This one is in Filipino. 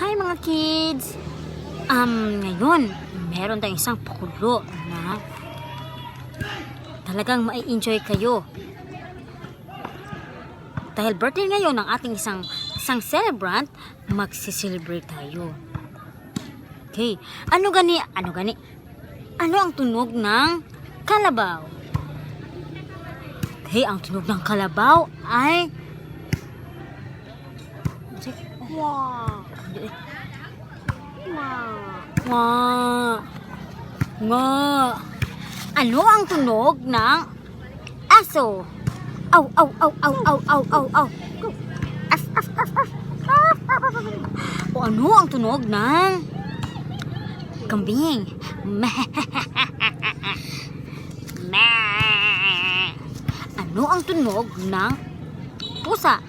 Hi mga kids! Ngayon, meron tayong isang pakulo na talagang mai-enjoy kayo. Dahil birthday ngayon ng ating isang celebrant, magsi-celebrate tayo. Okay, ano gani? Ano ang tunog ng kalabaw? Okay, ang tunog ng kalabaw ay wow. Nga. Ano ang tunog ng aso? Aw, aw, aw, aw, aw, aw, aw, aw. Af, af, af, af. O ano ang tunog ng kambing? Ano ang tunog ng pusa?